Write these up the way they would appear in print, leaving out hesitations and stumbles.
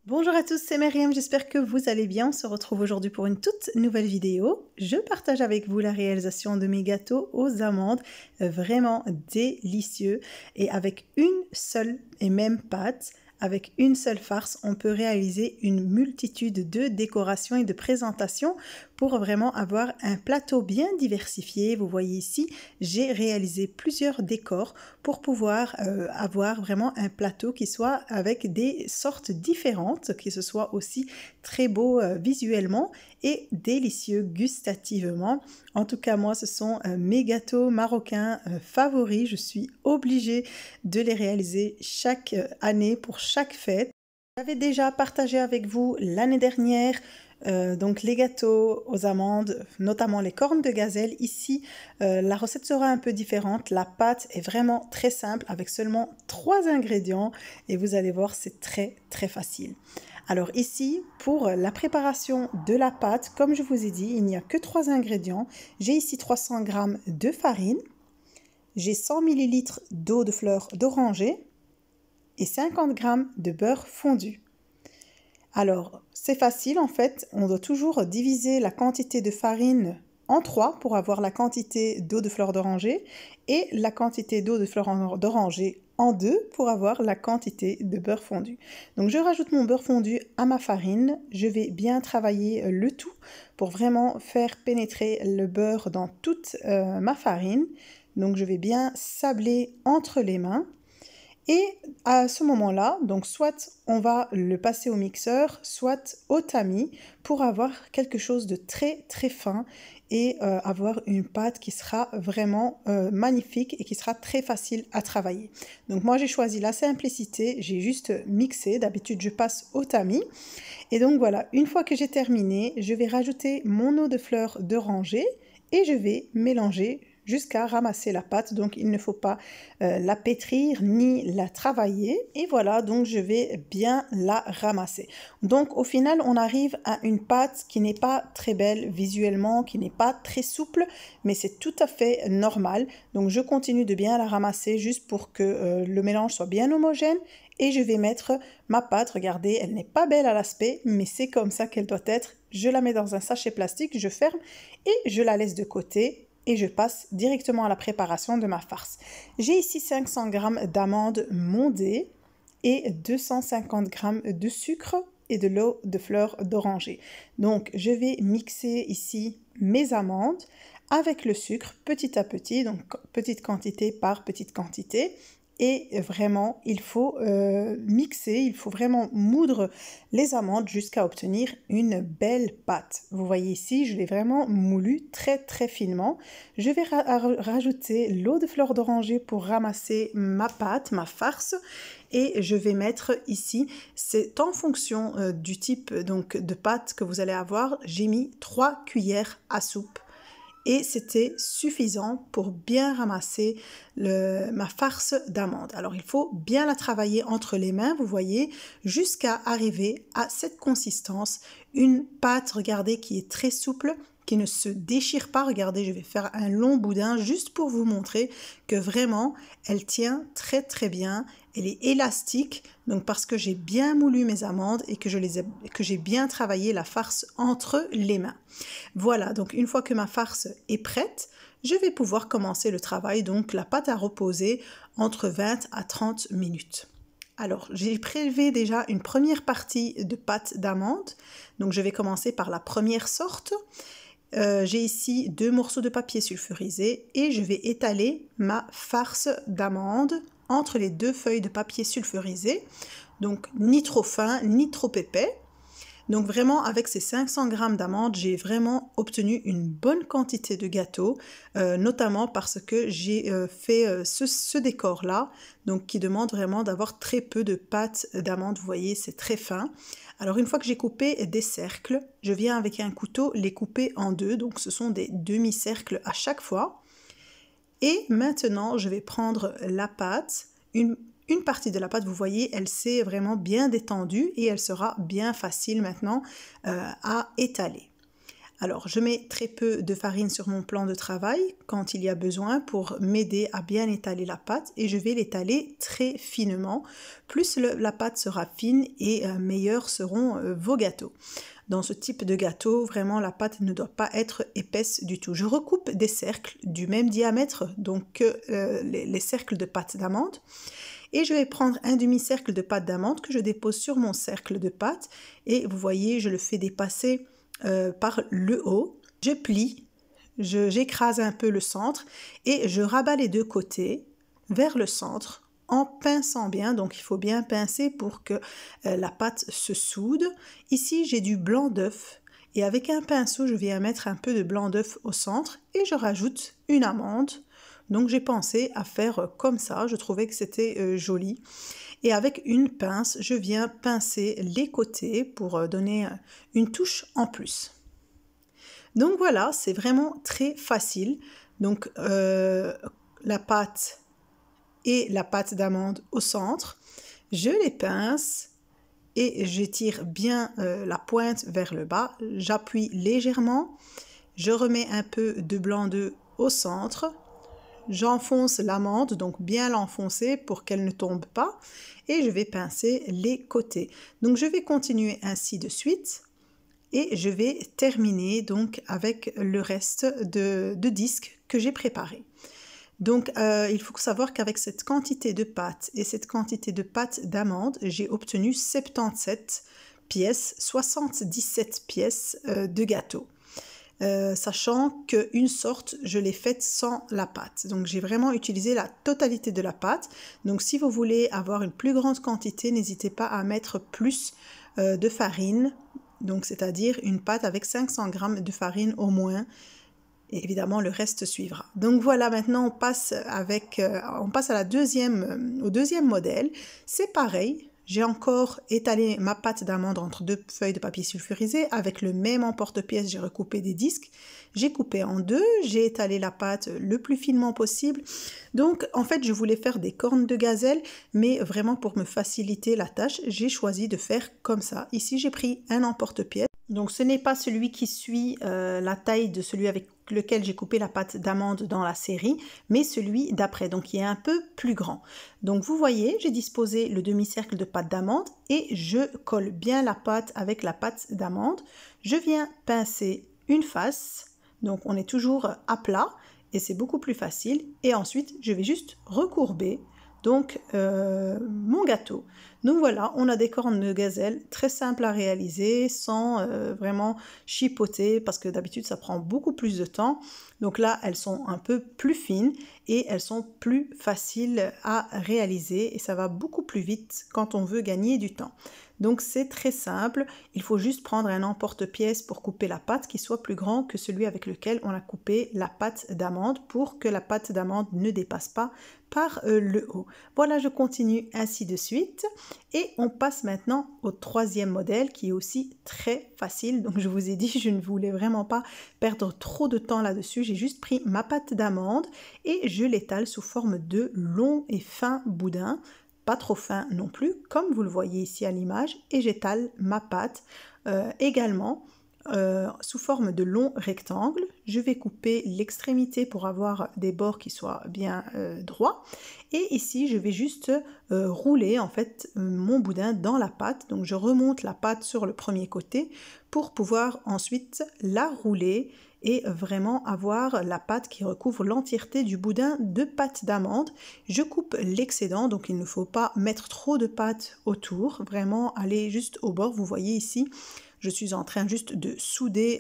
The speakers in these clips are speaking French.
Bonjour à tous, c'est Myriam, j'espère que vous allez bien. On se retrouve aujourd'hui pour une toute nouvelle vidéo. Je partage avec vous la réalisation de mes gâteaux aux amandes, vraiment délicieux. Et avec une seule et même pâte, avec une seule farce, on peut réaliser une multitude de décorations et de présentations pour vraiment avoir un plateau bien diversifié. Vous voyez ici, j'ai réalisé plusieurs décors pour pouvoir avoir vraiment un plateau qui soit avec des sortes différentes, que ce soit aussi très beau visuellement et délicieux gustativement. En tout cas, moi, ce sont mes gâteaux marocains favoris. Je suis obligée de les réaliser chaque année pour chaque fête. J'avais déjà partagé avec vous l'année dernière donc les gâteaux aux amandes, notamment les cornes de gazelle. Ici, la recette sera un peu différente. La pâte est vraiment très simple avec seulement 3 ingrédients et vous allez voir, c'est très facile. Alors ici, pour la préparation de la pâte, comme je vous ai dit, il n'y a que 3 ingrédients. J'ai ici 300 g de farine, j'ai 100 ml d'eau de fleur d'oranger et 50 g de beurre fondu. Alors, c'est facile en fait, on doit toujours diviser la quantité de farine en 3 pour avoir la quantité d'eau de fleur d'oranger et la quantité d'eau de fleur d'oranger en 2 pour avoir la quantité de beurre fondu. Donc je rajoute mon beurre fondu à ma farine, je vais bien travailler le tout pour vraiment faire pénétrer le beurre dans toute ma farine. Donc je vais bien sabler entre les mains. Et à ce moment-là, donc soit on va le passer au mixeur, soit au tamis pour avoir quelque chose de très fin et avoir une pâte qui sera vraiment magnifique et qui sera très facile à travailler. Donc moi j'ai choisi la simplicité, j'ai juste mixé, d'habitude je passe au tamis. Et donc voilà, une fois que j'ai terminé, je vais rajouter mon eau de fleur d'oranger et je vais mélanger jusqu'à ramasser la pâte. Donc il ne faut pas la pétrir ni la travailler. Et voilà, donc je vais bien la ramasser. Donc au final, on arrive à une pâte qui n'est pas très belle visuellement, qui n'est pas très souple, mais c'est tout à fait normal. Donc je continue de bien la ramasser juste pour que le mélange soit bien homogène. Et je vais mettre ma pâte, regardez, elle n'est pas belle à l'aspect, mais c'est comme ça qu'elle doit être. Je la mets dans un sachet plastique, je ferme et je la laisse de côté et je passe directement à la préparation de ma farce. J'ai ici 500 g d'amandes mondées et 250 g de sucre et de l'eau de fleur d'oranger. Donc je vais mixer ici mes amandes avec le sucre petit à petit, donc petite quantité par petite quantité. Et vraiment, il faut mixer, il faut vraiment moudre les amandes jusqu'à obtenir une belle pâte. Vous voyez ici, je l'ai vraiment moulu très finement. Je vais rajouter l'eau de fleur d'oranger pour ramasser ma pâte, ma farce. Et je vais mettre ici, c'est en fonction du type donc, de pâte que vous allez avoir, j'ai mis 3 cuillères à soupe. Et c'était suffisant pour bien ramasser ma farce d'amande. Alors il faut bien la travailler entre les mains, vous voyez, jusqu'à arriver à cette consistance. Une pâte, regardez, qui est très souple, qui ne se déchire pas. Regardez, je vais faire un long boudin juste pour vous montrer que vraiment, elle tient très bien. Elle est élastique, donc parce que j'ai bien moulu mes amandes et que j'ai bien travaillé la farce entre les mains. Voilà, donc une fois que ma farce est prête, je vais pouvoir commencer le travail, donc la pâte à reposer entre 20 à 30 minutes. Alors, j'ai prélevé déjà une première partie de pâte d'amande, donc je vais commencer par la première sorte. J'ai ici 2 morceaux de papier sulfurisé et je vais étaler ma farce d'amande entre les 2 feuilles de papier sulfurisé, donc ni trop fin ni trop épais. Donc vraiment avec ces 500 g d'amandes, j'ai vraiment obtenu une bonne quantité de gâteau, notamment parce que j'ai fait ce décor-là, donc qui demande vraiment d'avoir très peu de pâte d'amande. Vous voyez, c'est très fin. Alors une fois que j'ai coupé des cercles, je viens avec un couteau les couper en 2, donc ce sont des demi-cercles à chaque fois. Et maintenant, je vais prendre la pâte, une partie de la pâte, vous voyez, elle s'est vraiment bien détendue et elle sera bien facile maintenant à étaler. Alors, je mets très peu de farine sur mon plan de travail quand il y a besoin pour m'aider à bien étaler la pâte et je vais l'étaler très finement. Plus la pâte sera fine et meilleurs seront vos gâteaux. Dans ce type de gâteau, vraiment la pâte ne doit pas être épaisse du tout. Je recoupe des cercles du même diamètre donc que les cercles de pâte d'amande. Et je vais prendre un demi-cercle de pâte d'amande que je dépose sur mon cercle de pâte. Et vous voyez, je le fais dépasser par le haut. Je plie, j'écrase un peu le centre et je rabats les deux côtés vers le centre en pinçant bien. Donc il faut bien pincer pour que la pâte se soude. Ici, j'ai du blanc d'œuf. Et avec un pinceau, je viens mettre un peu de blanc d'œuf au centre et je rajoute une amande. Donc j'ai pensé à faire comme ça, je trouvais que c'était joli. Et avec une pince, je viens pincer les côtés pour donner une touche en plus. Donc voilà, c'est vraiment très facile. Donc la pâte et la pâte d'amande au centre, je les pince et j'étire bien la pointe vers le bas. J'appuie légèrement, je remets un peu de blanc d'œuf au centre. J'enfonce l'amande, donc bien l'enfoncer pour qu'elle ne tombe pas et je vais pincer les côtés. Donc je vais continuer ainsi de suite et je vais terminer donc avec le reste de disques que j'ai préparé. Donc il faut savoir qu'avec cette quantité de pâte et cette quantité de pâte d'amande, j'ai obtenu 77 pièces, 77 pièces de gâteau. Sachant qu'une sorte, je l'ai faite sans la pâte. Donc j'ai vraiment utilisé la totalité de la pâte. Donc si vous voulez avoir une plus grande quantité, n'hésitez pas à mettre plus de farine. Donc c'est-à-dire une pâte avec 500 g de farine au moins. Et évidemment, le reste suivra. Donc voilà, maintenant on passe au deuxième modèle. C'est pareil. J'ai encore étalé ma pâte d'amande entre deux feuilles de papier sulfurisé. Avec le même emporte-pièce, j'ai recoupé des disques. J'ai coupé en deux, j'ai étalé la pâte le plus finement possible. Donc en fait, je voulais faire des cornes de gazelle, mais vraiment pour me faciliter la tâche, j'ai choisi de faire comme ça. Ici, j'ai pris un emporte-pièce. Donc ce n'est pas celui qui suit la taille de celui avec lequel j'ai coupé la pâte d'amande dans la série, mais celui d'après, donc qui est un peu plus grand. Donc vous voyez, j'ai disposé le demi-cercle de pâte d'amande et je colle bien la pâte avec la pâte d'amande. Je viens pincer une face, donc on est toujours à plat et c'est beaucoup plus facile. Et ensuite, je vais juste recourber donc mon gâteau. Donc voilà, on a des cornes de gazelle très simples à réaliser sans vraiment chipoter parce que d'habitude ça prend beaucoup plus de temps. Donc là, elles sont un peu plus fines et elles sont plus faciles à réaliser et ça va beaucoup plus vite quand on veut gagner du temps. Donc c'est très simple, il faut juste prendre un emporte-pièce pour couper la pâte qui soit plus grand que celui avec lequel on a coupé la pâte d'amande pour que la pâte d'amande ne dépasse pas par le haut. Voilà, je continue ainsi de suite et on passe maintenant au troisième modèle qui est aussi très facile. Donc je vous ai dit, je ne voulais vraiment pas perdre trop de temps là-dessus. J'ai juste pris ma pâte d'amande et je l'étale sous forme de long et fin boudin. Pas trop fin non plus, comme vous le voyez ici à l'image, et j'étale ma pâte également sous forme de long rectangle. Je vais couper l'extrémité pour avoir des bords qui soient bien droits. Et ici, je vais juste rouler en fait mon boudin dans la pâte. Donc je remonte la pâte sur le premier côté pour pouvoir ensuite la rouler et vraiment avoir la pâte qui recouvre l'entièreté du boudin de pâte d'amande. Je coupe l'excédent, donc il ne faut pas mettre trop de pâte autour, vraiment aller juste au bord. Vous voyez ici, je suis en train juste de souder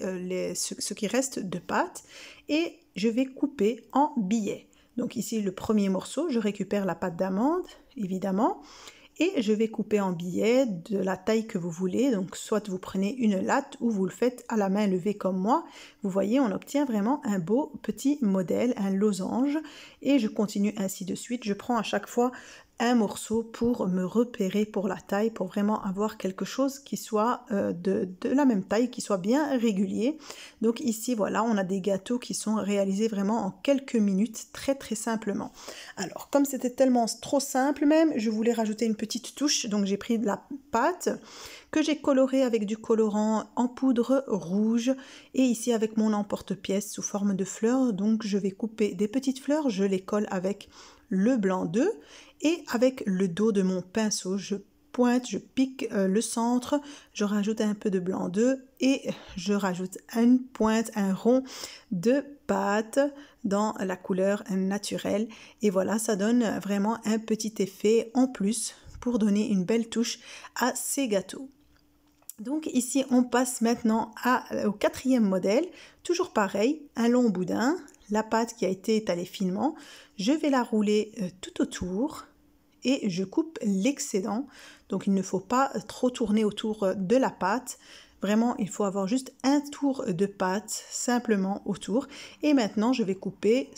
ce qui reste de pâte et je vais couper en billets. Donc ici, le premier morceau, je récupère la pâte d'amande, évidemment, et je vais couper en billets de la taille que vous voulez. Donc soit vous prenez une latte ou vous le faites à la main levée comme moi. Vous voyez, on obtient vraiment un beau petit modèle, un losange. Et je continue ainsi de suite. Je prends à chaque fois un morceau pour me repérer pour la taille, pour vraiment avoir quelque chose qui soit de la même taille, qui soit bien régulier. Donc ici, voilà, on a des gâteaux qui sont réalisés vraiment en quelques minutes, très simplement. Alors, comme c'était tellement trop simple même, je voulais rajouter une petite touche, donc j'ai pris de la pâte que j'ai colorée avec du colorant en poudre rouge et ici avec mon emporte-pièce sous forme de fleurs. Donc je vais couper des petites fleurs, je les colle avec le blanc d'œuf et avec le dos de mon pinceau, je pointe, je pique le centre, je rajoute un peu de blanc d'œuf et je rajoute une pointe, un rond de pâte dans la couleur naturelle. Et voilà, ça donne vraiment un petit effet en plus pour donner une belle touche à ces gâteaux. Donc ici, on passe maintenant au quatrième modèle. Toujours pareil, un long boudin, la pâte qui a été étalée finement. Je vais la rouler tout autour et je coupe l'excédent. Donc il ne faut pas trop tourner autour de la pâte. Vraiment, il faut avoir juste un tour de pâte simplement autour. Et maintenant, je vais couper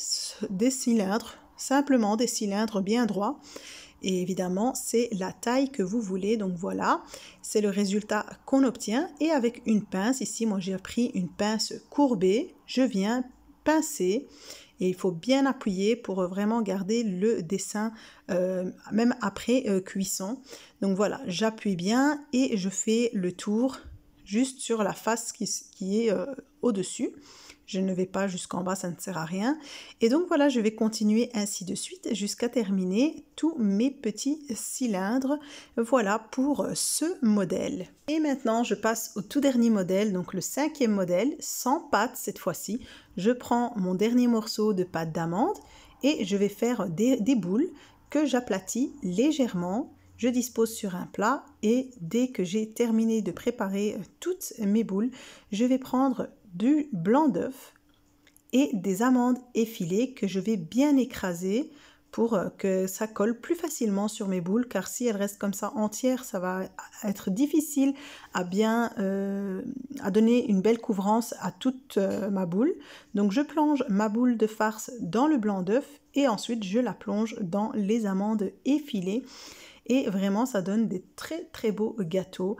des cylindres, simplement des cylindres bien droits. Et évidemment, c'est la taille que vous voulez. Donc voilà, c'est le résultat qu'on obtient. Et avec une pince, ici, moi j'ai pris une pince courbée. Je viens pincer. Et il faut bien appuyer pour vraiment garder le dessin même après cuisson. Donc voilà, j'appuie bien et je fais le tour juste sur la face qui est au-dessus. Je ne vais pas jusqu'en bas, ça ne sert à rien. Et donc voilà, je vais continuer ainsi de suite jusqu'à terminer tous mes petits cylindres. Voilà pour ce modèle. Et maintenant, je passe au tout dernier modèle, donc le cinquième modèle, sans pâte cette fois-ci. Je prends mon dernier morceau de pâte d'amande et je vais faire des boules que j'aplatis légèrement. Je dispose sur un plat et dès que j'ai terminé de préparer toutes mes boules, je vais prendre du blanc d'œuf et des amandes effilées que je vais bien écraser pour que ça colle plus facilement sur mes boules, car si elles restent comme ça entières, ça va être difficile à bien à donner une belle couvrance à toute ma boule. Donc je plonge ma boule de farce dans le blanc d'œuf et ensuite je la plonge dans les amandes effilées. Et vraiment, ça donne des très beaux gâteaux.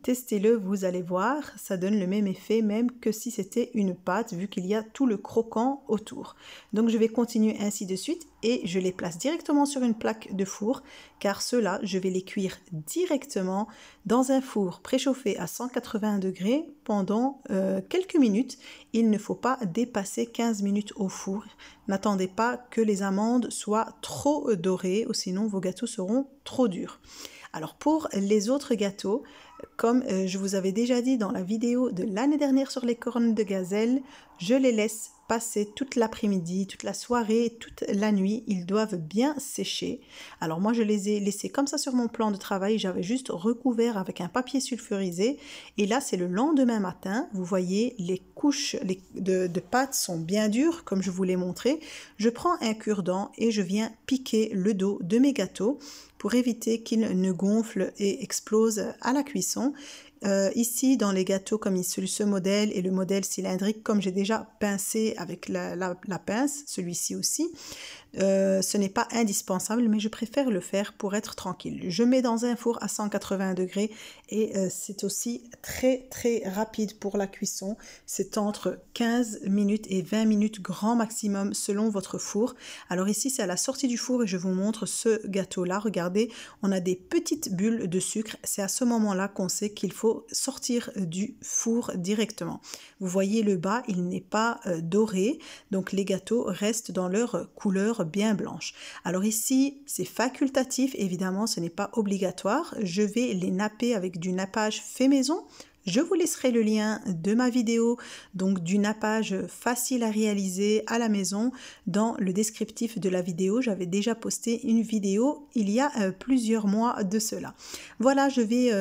Testez-le, vous allez voir, ça donne le même effet même que si c'était une pâte, vu qu'il y a tout le croquant autour. Donc je vais continuer ainsi de suite et je les place directement sur une plaque de four, car ceux-là, je vais les cuire directement dans un four préchauffé à 180 degrés pendant quelques minutes. Il ne faut pas dépasser 15 minutes au four. N'attendez pas que les amandes soient trop dorées, ou sinon vos gâteaux seront trop durs. Alors pour les autres gâteaux, comme je vous avais déjà dit dans la vidéo de l'année dernière sur les cornes de gazelle, je les laisse passer toute l'après-midi, toute la soirée, toute la nuit. Ils doivent bien sécher. Alors moi je les ai laissés comme ça sur mon plan de travail, j'avais juste recouvert avec un papier sulfurisé et là c'est le lendemain matin. Vous voyez les couches de pâte sont bien dures comme je vous l'ai montré. Je prends un cure-dent et je viens piquer le dos de mes gâteaux pour éviter qu'ils ne gonflent et explosent à la cuisson. Ici, dans les gâteaux comme ce modèle et le modèle cylindrique, comme j'ai déjà pincé avec la pince, celui-ci aussi, ce n'est pas indispensable, mais je préfère le faire pour être tranquille. Je mets dans un four à 180 degrés et c'est aussi très rapide pour la cuisson. C'est entre 15 minutes et 20 minutes grand maximum selon votre four. Alors ici, c'est à la sortie du four et je vous montre ce gâteau-là. Regardez, on a des petites bulles de sucre. C'est à ce moment-là qu'on sait qu'il faut sortir du four directement. Vous voyez le bas, il n'est pas doré, donc les gâteaux restent dans leur couleur bien blanche. Alors ici, c'est facultatif, évidemment, ce n'est pas obligatoire. Je vais les napper avec du nappage fait maison. Je vous laisserai le lien de ma vidéo, donc du nappage facile à réaliser à la maison dans le descriptif de la vidéo. J'avais déjà posté une vidéo il y a plusieurs mois de cela. Voilà, je vais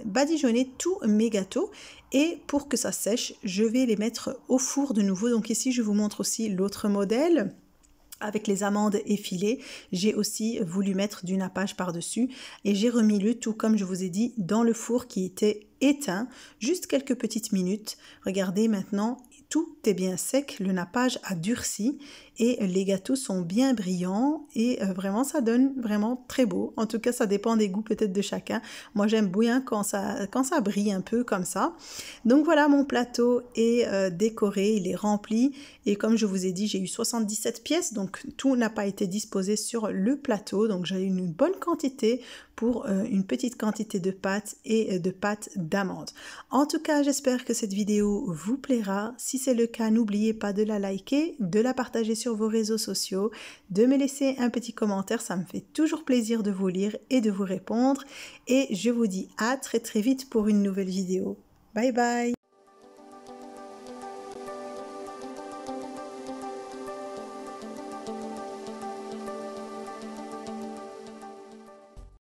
badigeonner tous mes gâteaux et pour que ça sèche, je vais les mettre au four de nouveau. Donc ici, je vous montre aussi l'autre modèle. Avec les amandes effilées, j'ai aussi voulu mettre du nappage par-dessus et j'ai remis le tout, comme je vous ai dit, dans le four qui était éteint, juste quelques petites minutes. Regardez maintenant, tout est bien sec, le nappage a durci et les gâteaux sont bien brillants et vraiment ça donne vraiment très beau. En tout cas, ça dépend des goûts peut-être de chacun. Moi, j'aime bien quand ça brille un peu comme ça. Donc voilà, mon plateau est décoré, il est rempli et comme je vous ai dit, j'ai eu 77 pièces, donc tout n'a pas été disposé sur le plateau, donc j'ai eu une bonne quantité pour une petite quantité de pâtes et de pâtes d'amandes. En tout cas, j'espère que cette vidéo vous plaira. Si c'est le cas, n'oubliez pas de la liker, de la partager sur vos réseaux sociaux, de me laisser un petit commentaire, ça me fait toujours plaisir de vous lire et de vous répondre. Et je vous dis à très vite pour une nouvelle vidéo. Bye bye!